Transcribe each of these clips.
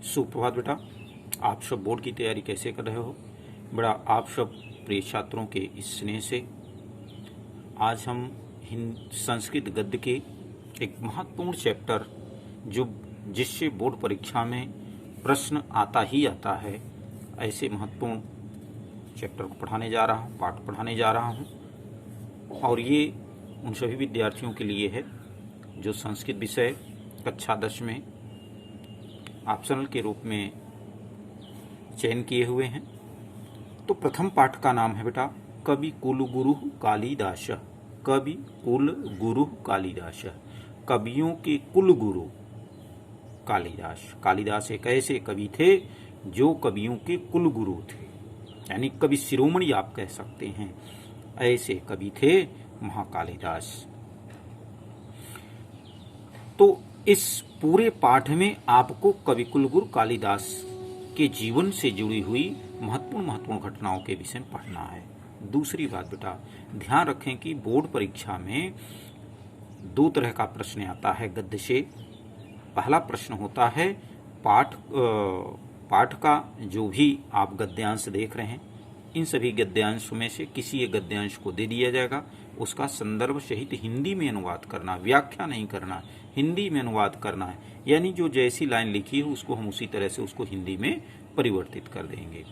सुप्रभात बेटा। आप सब बोर्ड की तैयारी कैसे कर रहे हो? बड़ा आप सब प्रिय छात्रों के इस स्नेह से आज हम संस्कृत गद्य के एक महत्वपूर्ण चैप्टर जिससे बोर्ड परीक्षा में प्रश्न आता ही आता है, ऐसे महत्वपूर्ण चैप्टर को पढ़ाने जा रहा हूँ, पाठ पढ़ाने जा रहा हूँ। और ये उन सभी विद्यार्थियों के लिए है जो संस्कृत विषय कक्षा 10 में ऑप्शनल के रूप में चयन किए हुए हैं। तो प्रथम पाठ का नाम है बेटा कवि कुल गुरु कालिदास। कवि कुल गुरु कालिदास, कवियों के कुल गुरु कालिदास। कालिदास एक ऐसे कवि थे जो कवियों के कुल गुरु थे, यानी कवि शिरोमणि आप कह सकते हैं, ऐसे कवि थे महाकालिदास। तो इस पूरे पाठ में आपको कवि कुलगुरु कालिदास के जीवन से जुड़ी हुई महत्वपूर्ण घटनाओं के विषय में पढ़ना है। दूसरी बात बेटा, ध्यान रखें कि बोर्ड परीक्षा में दो तरह का प्रश्न आता है गद्य से। पहला प्रश्न होता है पाठ का जो भी आप गद्यांश देख रहे हैं, इन सभी गद्यांशों में से किसी एक गद्यांश को दे दिया जाएगा, उसका संदर्भ सहित हिंदी में अनुवाद करना, व्याख्या नहीं करना, हिंदी में अनुवाद करना है। यानी जो जैसी लाइन लिखी है उसको हम उसी तरह से उसको हिंदी में परिवर्तित कर देंगे।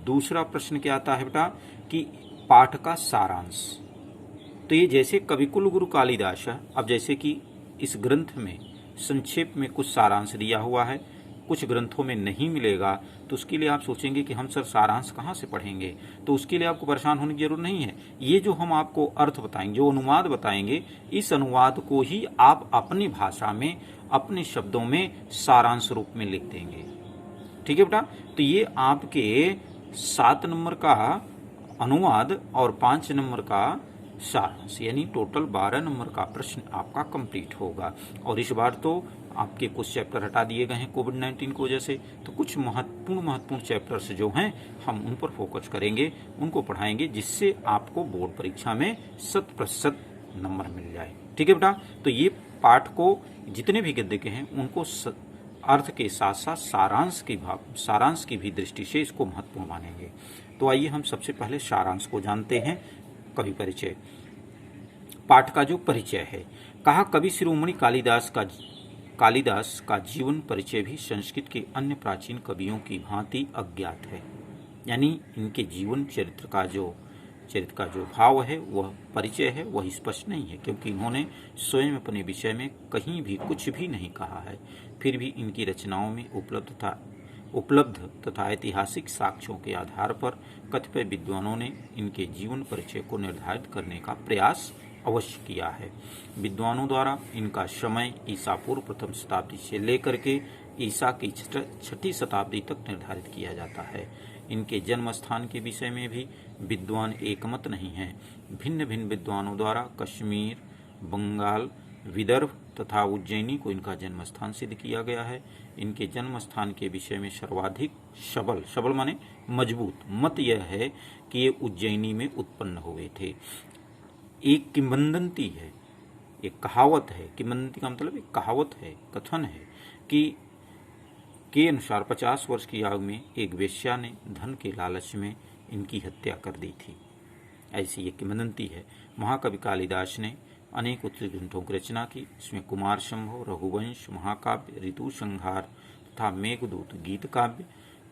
दूसरा प्रश्न क्या आता है बेटा कि पाठ का सारांश। तो ये जैसे कवि कुलगुरु कालिदास, अब जैसे कि इस ग्रंथ में संक्षेप में कुछ सारांश दिया हुआ है, कुछ ग्रंथों में नहीं मिलेगा, तो उसके लिए आप सोचेंगे कि हम सर सारांश कहाँ से पढ़ेंगे। तो उसके लिए आपको परेशान होने की जरूरत नहीं है। ये जो हम आपको अर्थ बताएंगे, जो अनुवाद बताएंगे, इस अनुवाद को ही आप अपनी भाषा में अपने शब्दों में सारांश रूप में लिख देंगे। ठीक है बेटा। तो ये आपके 7 नंबर का अनुवाद और 5 नंबर का सारांश, यानी टोटल 12 नंबर का प्रश्न आपका कंप्लीट होगा। और इस बार तो आपके कुछ चैप्टर हटा दिए गए हैं कोविड-19 की वजह से, तो कुछ महत्वपूर्ण चैप्टर्स जो हैं हम उन पर फोकस करेंगे, उनको पढ़ाएंगे, जिससे आपको बोर्ड परीक्षा में 100% नंबर मिल जाए। ठीक है बेटा। तो ये पाठ को जितने भी गद्य के हैं उनको अर्थ के साथ साथ सारांश की भी दृष्टि से इसको महत्वपूर्ण मानेंगे। तो आइए हम सबसे पहले सारांश को जानते हैं। कवि परिचय। पाठ का जो परिचय है, कहा कवि शिरोमणि कालिदास का जीवन परिचय भी संस्कृत के अन्य प्राचीन कवियों की भांति अज्ञात है। यानी इनके जीवन चरित्र का जो भाव है, वह परिचय है, वह स्पष्ट नहीं है, क्योंकि इन्होंने स्वयं अपने विषय में कहीं भी कुछ भी नहीं कहा है। फिर भी इनकी रचनाओं में उपलब्ध तथा ऐतिहासिक साक्ष्यों के आधार पर कतिपय विद्वानों ने इनके जीवन परिचय को निर्धारित करने का प्रयास अवश्य किया है। विद्वानों द्वारा इनका समय ईसा पूर्व प्रथम शताब्दी से लेकर के ईसा की 6ठी शताब्दी तक निर्धारित किया जाता है। इनके जन्म स्थान के विषय में भी विद्वान एकमत नहीं हैं। भिन्न भिन्न विद्वानों द्वारा कश्मीर, बंगाल, विदर्भ तथा उज्जैनी को इनका जन्म स्थान सिद्ध किया गया है। इनके जन्म स्थान के विषय में सर्वाधिक सबल माने मजबूत मत यह है कि ये उज्जैनी में उत्पन्न हुए थे। एक किंवदंती है, एक कहावत है, किंवदंती का मतलब एक कहावत है, कथन है कि के अनुसार 50 वर्ष की आयु में एक वेश्या ने धन के लालच में इनकी हत्या कर दी थी। ऐसी एक किंवदंती है। महाकवि कालिदास ने अनेक उत्कृष्ट ग्रंथों की रचना की। इसमें कुमार संभव, रघुवंश, महाकाव्य, ऋतु संहार तथा मेघदूत गीत काव्य,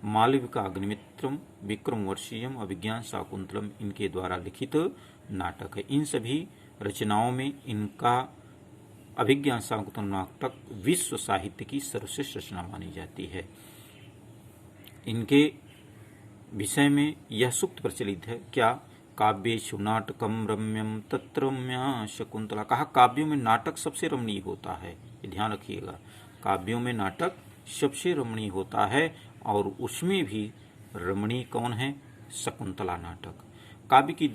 मालविका अग्निमित्रम, विक्रमोर्वशीयम, अभिज्ञान शाकुंतलम इनके द्वारा लिखित नाटक है। इन सभी रचनाओं में इनका अभिज्ञान शाकुंतलम नाटक विश्व साहित्य की सर्वश्रेष्ठ रचना मानी जाती है। इनके विषय में यह सूक्त प्रचलित है, क्या काव्येषु नाटकम रम्यम तत्र रम्या शकुंतला। कहा काव्यों में नाटक सबसे रमणीय होता है। ये ध्यान रखिएगा, काव्यों में नाटक सबसे रमणीय होता है, और उसमें भी रमणीय कौन है? शकुंतला नाटक। काव्य की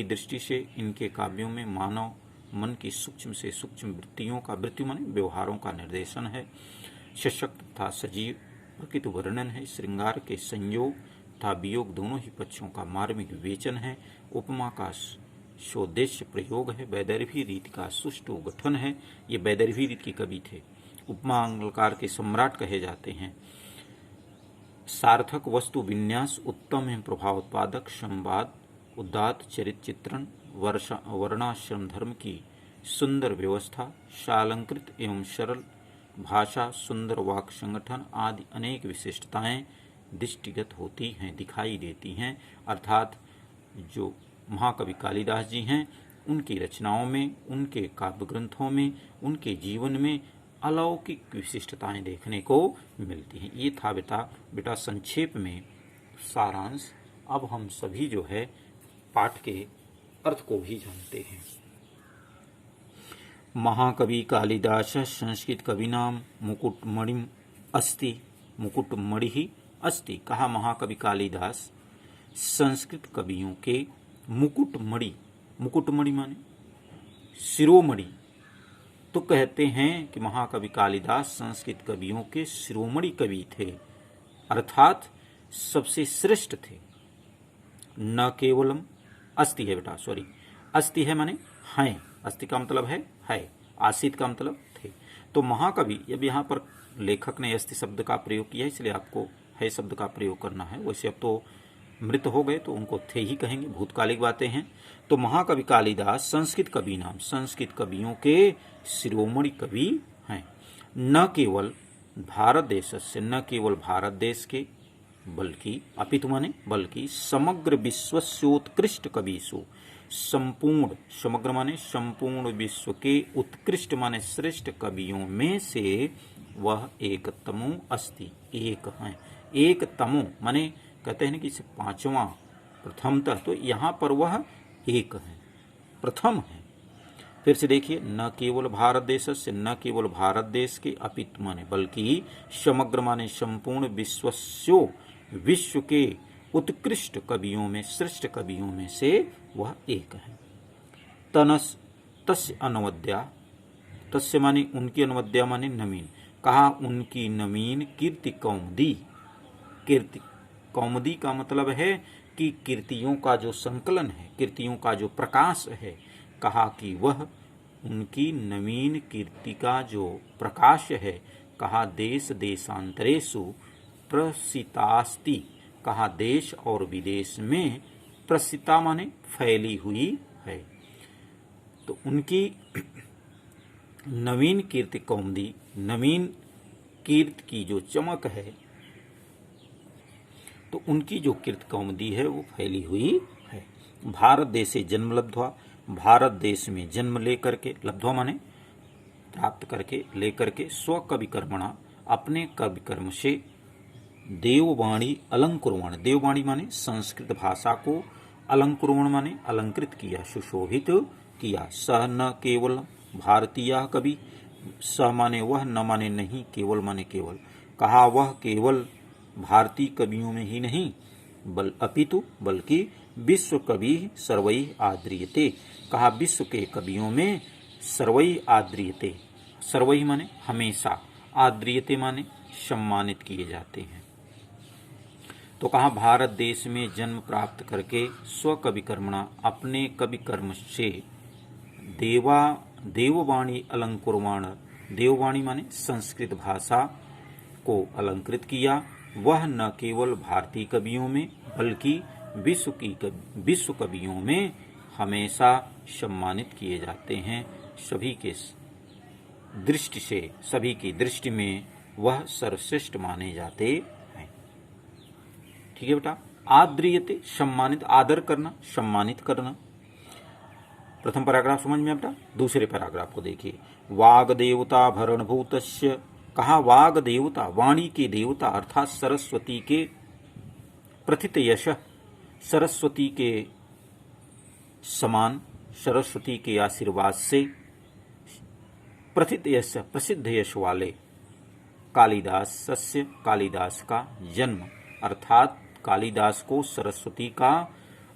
दृष्टि से इनके काव्यों में मानव मन की सूक्ष्म से सूक्ष्म वृत्तियों माने व्यवहारों का निर्देशन है। सशक्त तथा सजीव प्रकृति वर्णन है। श्रृंगार के संयोग तथा वियोग दोनों ही पक्षों का मार्मिक विवेचन है। उपमा का स्वोद्देश्य प्रयोग है। वैदर्भी रीति का सुष्ठु गठन है। ये वैदर्भी रीति के कवि थे। उपमा अलंकार के सम्राट कहे जाते हैं। सार्थक वस्तु विन्यास, उत्तम एवं प्रभाव उत्पादक संवाद, उदात्त चरित्र चित्रण, वर्णाश्रम धर्म की सुंदर व्यवस्था, शालंकृत एवं सरल भाषा, सुंदर वाक संगठन आदि अनेक विशिष्टताएं दृष्टिगत होती हैं, दिखाई देती हैं। अर्थात जो महाकवि कालिदास जी हैं, उनकी रचनाओं में, उनके काव्य ग्रंथों में, उनके जीवन में अलौकिक विशिष्टताएं देखने को मिलती हैं। ये था बेटा संक्षेप में सारांश। अब हम सभी जो है पाठ के अर्थ को भी जानते हैं। महाकवि कालिदास संस्कृत कविनाम मुकुटमणिम अस्ति, मुकुटमणि अस्ति। कहा महाकवि कालिदास संस्कृत कवियों के मुकुटमणि, मुकुटमणि माने शिरोमणि, तो कहते हैं कि महाकवि कालिदास संस्कृत कवियों के शिरोमणि कवि थे, अर्थात सबसे श्रेष्ठ थे। न केवलम अस्ति है बेटा, सॉरी, अस्ति है माने हैं, अस्ति का मतलब है, आसित का मतलब थे। तो महाकवि, अब यहाँ पर लेखक ने अस्ति शब्द का प्रयोग किया, इसलिए आपको है शब्द का प्रयोग करना है। वैसे अब तो मृत हो गए तो उनको थे ही कहेंगे, भूतकालिक बातें हैं। तो महाकवि कालिदास संस्कृत कवि नाम, संस्कृत कवियों के शिरोमणि कवि हैं। न केवल भारत देश से, न केवल भारत देश के, बल्कि अपितु माने बल्कि समग्र विश्वस्योत्कृष्ट कविषु, संपूर्ण, समग्र माने संपूर्ण विश्व के उत्कृष्ट माने श्रेष्ठ कवियों में से वह एकतमो अस्ति, एक है। एकतमो माने कहते हैं कि इसे पांचवा, प्रथमतः, तो यहाँ पर वह एक है, प्रथम है। फिर से देखिए, न केवल भारत देश से, न केवल भारत देश के, अपितु माने बल्कि, समग्र माने संपूर्ण विश्वस्यो, विश्व के उत्कृष्ट कवियों में, श्रेष्ठ कवियों में से वह एक है। तनस तस्य अनवद्या, तस्य माने उनकी, अनवद्या माने नवीन। कहा उनकी नवीन कीर्ति कौमुदी, कीर्ति कौमुदी का मतलब है कि कीर्तियों का जो संकलन है, कीर्तियों का जो प्रकाश है, कहा कि वह उनकी नवीन कीर्ति का जो प्रकाश है, कहा देश देशांतरेषु प्रसितास्ति, कहा देश और विदेश में, प्रसिता माने फैली हुई है। तो उनकी नवीन कीर्ति कौमुदी, नवीन कीर्ति की जो चमक है, तो उनकी जो कीर्ति कौमुदी है वो फैली हुई है। भारत देशे जन्म लब्ध्वा, भारत देश में जन्म लेकर के, लब्ध्वा माने प्राप्त करके, लेकर के, स्व कवि कर्मणा, अपने कवि कर्म से, देववाणी अलंकुर्वण, देववाणी माने संस्कृत भाषा को, अलंकुर्वण माने अलंकृत किया, सुशोभित किया। सह न केवल भारतीय कवि, सह माने वह, न माने नहीं, केवल माने केवल। कहा वह केवल भारतीय कवियों में ही नहीं, अपितु बल्कि विश्व कवि सर्वै आद्रियते, कहा विश्व के कवियों में सर्वै आद्रियते, सर्वै माने हमेशा, आद्रियते माने सम्मानित किए जाते हैं। तो कहा भारत देश में जन्म प्राप्त करके, स्व कवि कर्मणा, अपने कवि कर्म से, देववाणी अलंकुर्वाण, देववाणी माने संस्कृत भाषा को अलंकृत किया। वह न केवल भारतीय कवियों में बल्कि विश्व कवियों में हमेशा सम्मानित किए जाते हैं। सभी के दृष्टि से, सभी की दृष्टि में वह सर्वश्रेष्ठ माने जाते हैं। ठीक है बेटा। आद्रियते सम्मानित, आदर करना, सम्मानित करना। प्रथम पैराग्राफ समझ में बेटा। दूसरे पैराग्राफ को देखिए। वाग देवता भरणभूतस्य, कहा वाग देवता, वाणी के देवता अर्थात सरस्वती के प्रथित यश, सरस्वती के समान, सरस्वती के आशीर्वाद से प्रथित यश, प्रसिद्ध यश वाले कालिदास, कालिदास का जन्म, अर्थात कालिदास को सरस्वती का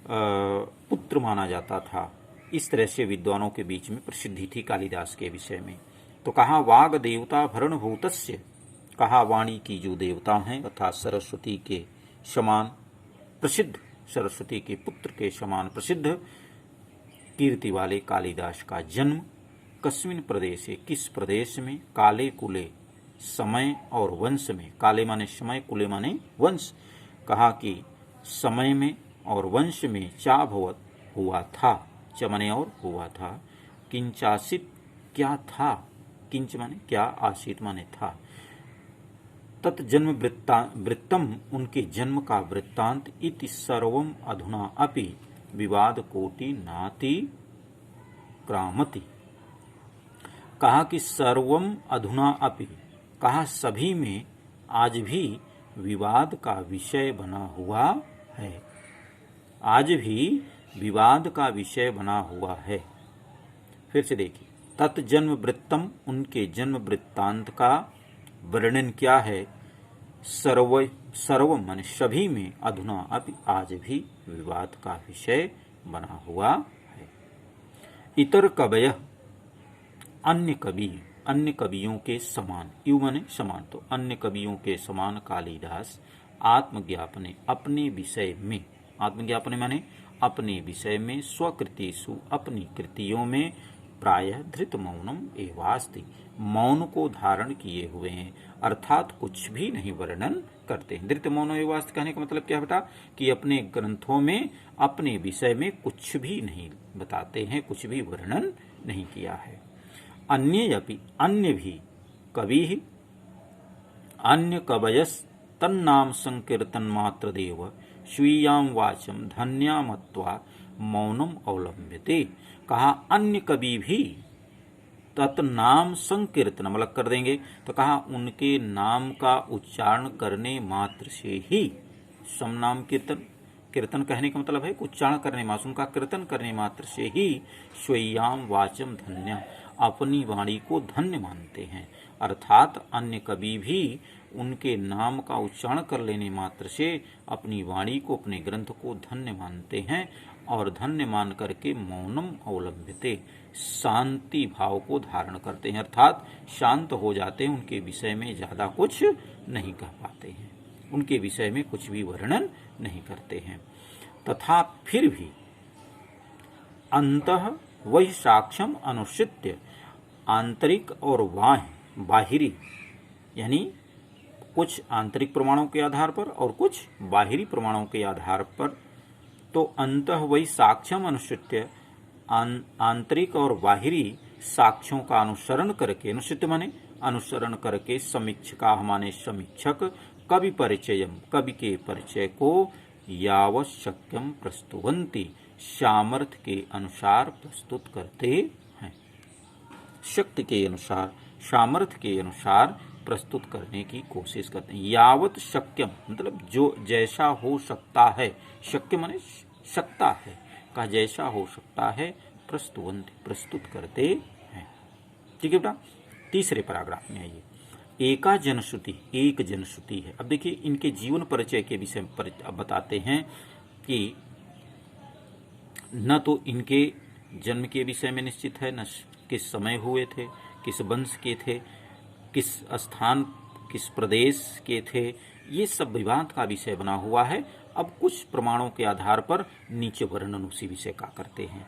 पुत्र माना जाता था। इस तरह से विद्वानों के बीच में प्रसिद्धि थी कालिदास के विषय में। तो कहा वाग देवता भरणभूतस्य, कहा वाणी की जो देवता हैं अर्थात सरस्वती के समान प्रसिद्ध, सरस्वती के पुत्र के समान प्रसिद्ध कीर्ति वाले कालिदास का जन्म कस्मिन प्रदेश, किस प्रदेश में, काले कुले, समय और वंश में, काले माने समय, कुले माने वंश, कहा कि समय में और वंश में चाभवत हुआ था, च माने और हुआ था, किंचासित क्या था, किंच माने क्या, आसित माने था, तत्जन्म वृत्तम उनके जन्म का वृत्तांत इति सर्वम अधुना अपि विवाद कोटि नाति क्रामति। कहा कि सर्वम अधुना अपि, कहा सभी में आज भी विवाद का विषय बना हुआ है, आज भी विवाद का विषय बना हुआ है। फिर से देखिए, तत्जन्म वृत्तम उनके जन्म वृत्तांत का वर्णन क्या है, सर्व मन सभी में, अधुना अभी आज भी विवाद का विषय बना हुआ है। इतर कवय अन्य कवि, अन्य कवियों के समान, यु माने समान, तो अन्य कवियों के समान कालिदास आत्मज्ञापने अपने विषय में, आत्मज्ञापने माने अपने विषय में, स्वकृतिषु अपनी कृतियों में, प्रायः धृत मौनम एवास्ति मौन को धारण किए हुए हैं, अर्थात कुछ भी नहीं वर्णन करते हैं। धृत मौन एवास्ति कहने का मतलब क्या है बेटा, कि अपने ग्रंथों में अपने विषय में कुछ भी नहीं बताते हैं, कुछ भी वर्णन नहीं किया है। अन्यपि अन्य भी कवि, अन्य कवयस् तन्नाम संकीर्तन मात्र देव स्वीयाम वाचम धन्या मत्वा मौनम अवलंब्यते। कहा अन्य कवि भी तत्नाम संकीर्तन मतलब कर देंगे, तो कहा उनके नाम का उच्चारण करने मात्र से ही, सम नाम कीर्तन, कीर्तन कहने का मतलब है उच्चारण करने मात्र, उनका कीर्तन करने मात्र से ही स्वीयाम वाचम धन्या अपनी वाणी को धन्य मानते हैं, अर्थात अन्य कवि भी उनके नाम का उच्चारण कर लेने मात्र से अपनी वाणी को, अपने ग्रंथ को धन्य मानते हैं, और धन्य मान करके मौनम अवलंब्यते शांति भाव को धारण करते हैं, अर्थात शांत हो जाते हैं, उनके विषय में ज्यादा कुछ नहीं कह पाते हैं, उनके विषय में कुछ भी वर्णन नहीं करते हैं। तथा फिर भी अंतः वही साक्ष्यम अनुसृत्य, आंतरिक और बाहिरी, यानी कुछ आंतरिक प्रमाणों के आधार पर और कुछ बाहिरी प्रमाणों के आधार पर, तो अंतः वही साक्ष्यम अनुसृत्य आंतरिक और बाहिरी साक्ष्यों का अनुसरण करके, अनुसृत्य माने अनुसरण करके, समीक्षका माने समीक्षक, कवि परिचयम कवि के परिचय को यावत् शक्यम प्रस्तुवन्ति सामर्थ्य के अनुसार प्रस्तुत करते हैं, शक्ति के अनुसार, सामर्थ्य के अनुसार प्रस्तुत करने की कोशिश करते हैं। यावत शक्यम मतलब जो जैसा हो सकता है, शक्य माने सकता है, का जैसा हो सकता है, प्रस्तुवंत प्रस्तुत करते हैं। ठीक है बेटा, तीसरे पैराग्राफ में आइए। एका जनश्रुति, एक जनश्रुति है। अब देखिए इनके जीवन परिचय के विषय में बताते हैं कि न तो इनके जन्म के विषय में निश्चित है, न किस समय हुए थे, किस वंश के थे, किस स्थान, किस प्रदेश के थे, ये सब विवाद का विषय बना हुआ है। अब कुछ प्रमाणों के आधार पर नीचे वर्णन उसी विषय का करते हैं।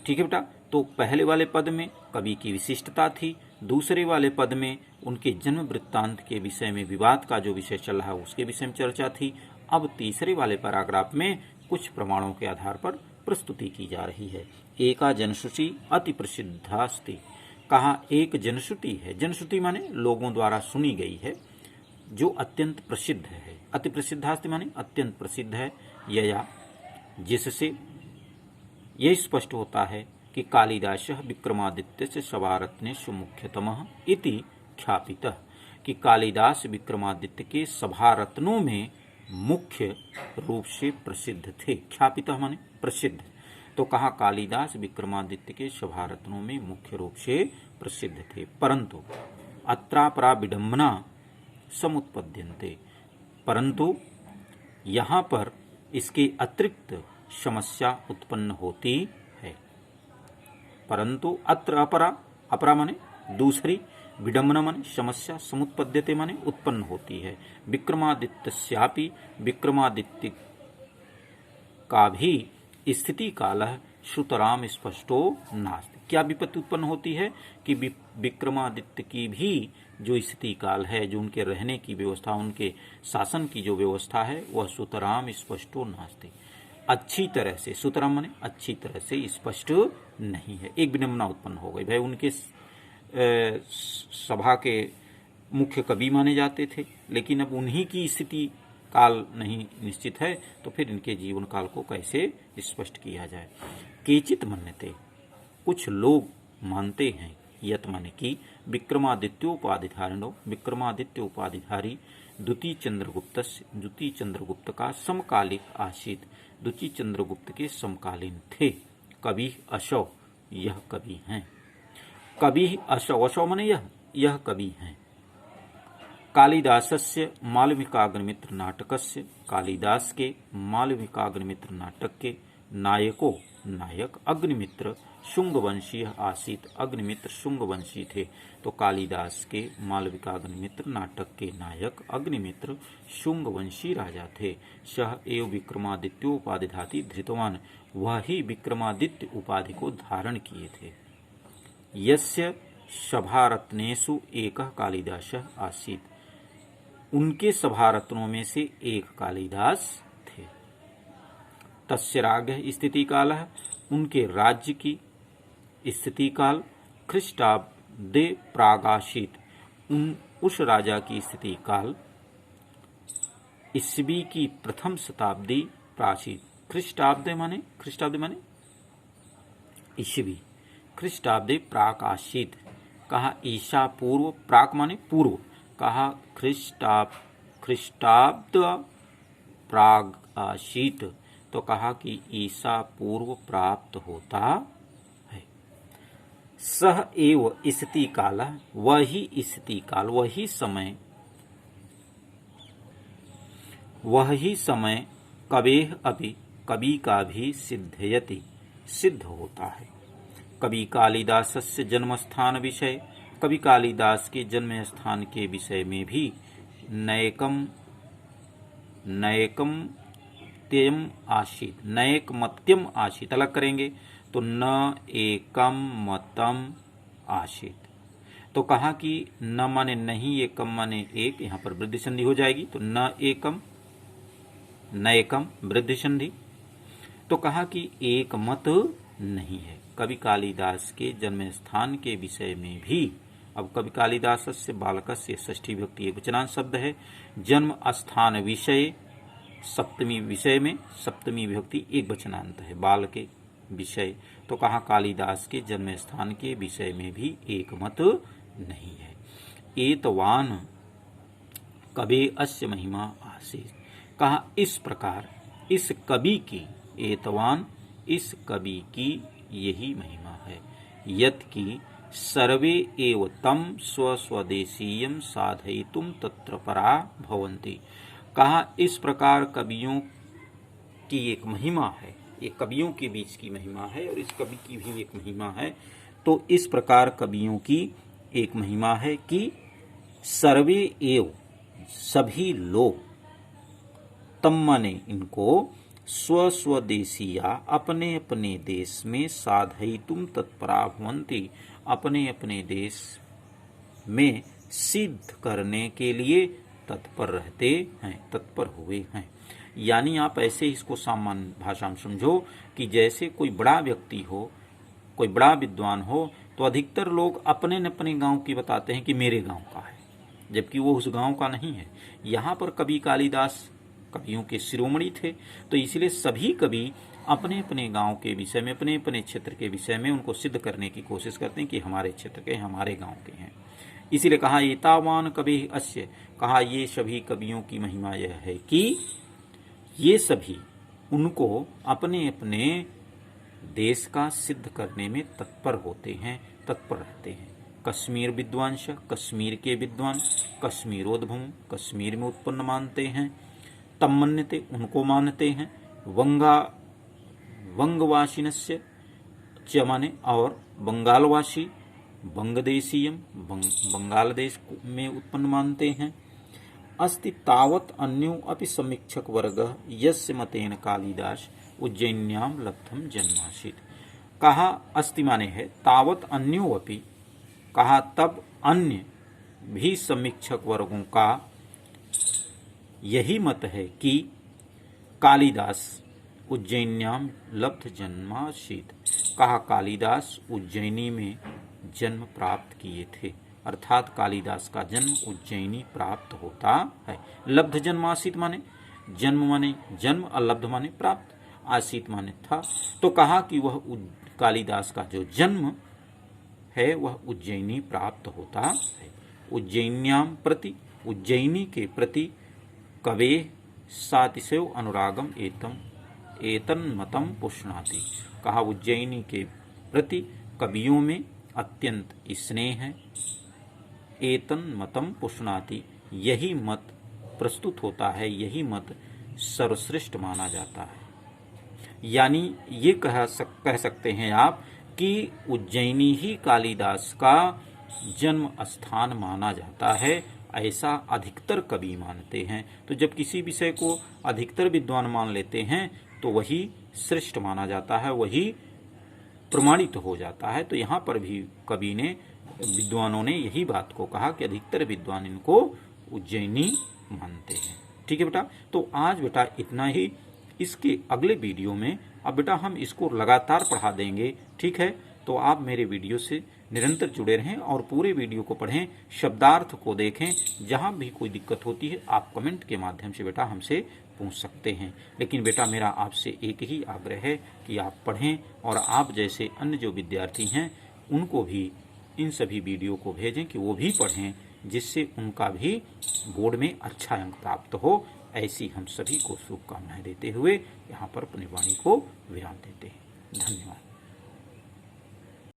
ठीक है बेटा, तो पहले वाले पद में कवि की विशिष्टता थी, दूसरे वाले पद में उनके जन्म वृत्तांत के विषय में विवाद का जो विषय चल रहा है उसके विषय में चर्चा थी। अब तीसरे वाले पैराग्राफ में कुछ प्रमाणों के आधार पर प्रस्तुति की जा रही है। एका जनश्रुति अति प्रसिद्धास्ति, कहा एक जनश्रुति है, जनश्रुति माने लोगों द्वारा सुनी गई है, जो अत्यंत प्रसिद्ध है। अति प्रसिद्धास्ति माने अत्यंत प्रसिद्ध है, यया जिससे यह स्पष्ट होता है कि कालिदासः विक्रमादित्यस्य सभारत्नेषु मुख्यतमः इति ख्यापितः, कि कालिदास विक्रमादित्य के सभारत्नों में मुख्य रूप से प्रसिद्ध थे। ख्यापितः माने प्रसिद्ध, तो कहा कालिदास विक्रमादित्य के सभारत्नों में मुख्य रूप से प्रसिद्ध थे। परंतु अत्रापरा विडम्बना समुत्पद्यन्ते, परंतु यहाँ पर इसके अतिरिक्त समस्या उत्पन्न होती है। परंतु अत्र अपरा, अपरा माने दूसरी, विडम्बना माने समस्या, समुत्पद्यते माने उत्पन्न होती है। विक्रमादित्यस्यापि, विक्रमादित्य का भी स्थिति कालः श्रुतराम स्पष्टो नास्ति। क्या विपत्ति उत्पन्न होती है कि विक्रमादित्य की भी जो स्थिति काल है, जो उनके रहने की व्यवस्था, उनके शासन की जो व्यवस्था है, वह सुतराम स्पष्टो नास्ति, अच्छी तरह से, सुतराम माने अच्छी तरह से स्पष्ट नहीं है। एक विडंबना उत्पन्न हो गई। भाई उनके सभा के मुख्य कवि माने जाते थे, लेकिन अब उन्हीं की स्थिति काल नहीं निश्चित है, तो फिर इनके जीवन काल को कैसे स्पष्ट किया जाए। केचित मन्यते, कुछ लोग मानते हैं, यत माने कि विक्रमादित्योपाधिधारिणो, विक्रमादित्य उपाधिधारी द्वितीय चंद्रगुप्त का समकालिक आशित, द्वितीय चंद्रगुप्त के समकालीन थे। कवि अशौ, यह कवि हैं। कवि अशौ, अशौ माने यह कवि हैं। कालिदासस्य मालविकाग्निमित्र नाटकस्य, कालिदास के मालविकाग्निमित्र नाटक के नायक अग्निमित्र शुंगवंशीय आसीत, अग्निमित्र शुंगवंशी थे। तो कालिदास के मालविकाग्निमित्र नाटक के नायक अग्निमित्र शुंगवंशी राजा थे। सह एव विक्रमादित्योपाधिधाति धृतवान, वह ही विक्रमादित्य उपाधि को धारण किए थे। यस्य सभारत्नेषु एकः कालिदासः आसीत्, उनके सभारत्नों में से एक कालिदास थे। तस्य राज्ञः स्थिति कालः, उनके राज्य की स्थिति काल ख्रीष्टाब्दे प्रागाशित, उस राजा की स्थिति काल ईस्वी की प्रथम शताब्दी प्राचीन। ख्रीष्टाब्दे माने ईस्वी, ख्रीष्टाब्दे प्राकाशित, कहा ईसा पूर्व, प्राक माने पूर्व, कहा ख्रीष्टाब्द प्रागाशित, तो कहा कि ईसा पूर्व प्राप्त होता है। सह एव स्थिति काल, वही स्थिति काल, वही समय कवेह अपि, कवि का भी सिद्धयति, सिद्ध होता है। कवि कालिदासस्य जन्म स्थान विषय, कवि कालिदास के जन्म स्थान के विषय में भी नैकमत्यम आशित, नैकमत्यम आशित अलग करेंगे तो न एकम मतम आशित। तो कहा कि न माने नहीं, एकम माने एक, यहाँ पर वृद्धि संधि हो जाएगी, तो न एकम नैकम वृद्धि संधि। तो कहा कि एक मत नहीं है। कवि कालिदास के जन्म स्थान के विषय में भी, अब कवि कालिदास से बालकस्य षष्ठी विभक्ति एक वचनांत शब्द है। जन्म स्थान विषय सप्तमी विषय में सप्तमी विभक्ति एक वचनांत है, बाल के विषय। तो कहा कालिदास के जन्म स्थान के विषय में भी एक मत नहीं है। एतवान कवि अस्य महिमा आसीत्, कहा इस प्रकार इस कवि की, एतवान इस कवि की यही महिमा है। यत् की सर्वे एव तम स्वस्वदेशीयम साधयितुम तत्र परा भवन्ति, कहा इस प्रकार कवियों की एक महिमा है, ये कवियों के बीच की महिमा है और इस कवि की भी एक महिमा है। तो इस प्रकार कवियों की एक महिमा है कि सर्वे एव, सभी लोग, तम माने इनको, स्वस्वदेशीया अपने अपने देश में, साधयितुम तत्परा भवन्ति अपने अपने देश में सिद्ध करने के लिए तत्पर रहते हैं, तत्पर हुए हैं। यानी आप ऐसे इसको सामान्य भाषा में समझो कि जैसे कोई बड़ा व्यक्ति हो, कोई बड़ा विद्वान हो, तो अधिकतर लोग अपने अपने गांव की बताते हैं कि मेरे गांव का है, जबकि वो उस गांव का नहीं है। यहाँ पर कवि कालिदास कवियों के शिरोमणि थे, तो इसलिए सभी कवि अपने अपने गांव के विषय में, अपने अपने क्षेत्र के विषय में उनको सिद्ध करने की कोशिश करते हैं कि हमारे क्षेत्र के, हमारे गांव के हैं। इसीलिए कहा एतावान कवि अस्य, कहा ये सभी कवियों की महिमा यह है कि ये सभी उनको अपने अपने देश का सिद्ध करने में तत्पर होते हैं, तत्पर रहते हैं। कश्मीर विद्वांस, कश्मीर के विद्वान, कश्मीरोद्भव, कश्मीर में उत्पन्न मानते हैं। तम मन्यते, उनको मानते हैं। वंगवासिनस्य च माने और बंगालवासी, बंगदेशीयम, बंगाल देश में उत्पन्न मानते हैं। अस्ति तावत अन्यो अपि समीक्षक वर्ग यस्य मतेन कालिदास उज्जैन्याम लब्धम जन्मासीत, कहा अस्ति माने है, तावत अन्यो अपि, कहा तब अन्य भी समीक्षक वर्गों का यही मत है कि कालिदास उज्जैन्याम लब्ध जन्मासीत। कहा कालिदास उज्जैनी में जन्म प्राप्त किए थे, अर्थात कालिदास का जन्म उज्जैनी प्राप्त होता है। लब्ध जन्मासीत माने जन्म, और लब्ध माने प्राप्त, आसीत माने था। तो कहा कि वह कालिदास का जो जन्म है वह उज्जैनी प्राप्त होता है। उज्जैन्याम प्रति, उज्जैनी के प्रति कवे सातिशव अनुरागम एतन्मतम पुष्णाति। कहा उज्जैनी के प्रति कवियों में अत्यंत स्नेह है। एतन्मतम पुष्णाति, यही मत प्रस्तुत होता है, यही मत सर्वश्रेष्ठ माना जाता है। यानी ये कह सकते हैं आप कि उज्जैनी ही कालिदास का जन्म स्थान माना जाता है, ऐसा अधिकतर कवि मानते हैं। तो जब किसी विषय को अधिकतर विद्वान मान लेते हैं तो वही श्रेष्ठ माना जाता है, वही प्रमाणित हो जाता है। तो यहाँ पर भी कवि ने, विद्वानों ने यही बात को कहा कि अधिकतर विद्वान इनको उज्जैनी मानते हैं। ठीक है बेटा, तो आज बेटा इतना ही। इसके अगले वीडियो में अब बेटा हम इसको लगातार पढ़ा देंगे। ठीक है, तो आप मेरे वीडियो से निरंतर जुड़े रहें और पूरे वीडियो को पढ़ें, शब्दार्थ को देखें। जहां भी कोई दिक्कत होती है आप कमेंट के माध्यम से बेटा हमसे पूछ सकते हैं। लेकिन बेटा मेरा आपसे एक ही आग्रह है कि आप पढ़ें और आप जैसे अन्य जो विद्यार्थी हैं उनको भी इन सभी वीडियो को भेजें कि वो भी पढ़ें, जिससे उनका भी बोर्ड में अच्छा अंक प्राप्त हो। ऐसी हम सभी को शुभकामनाएं देते हुए यहाँ पर अपनी वाणी को विराम देते हैं। धन्यवाद।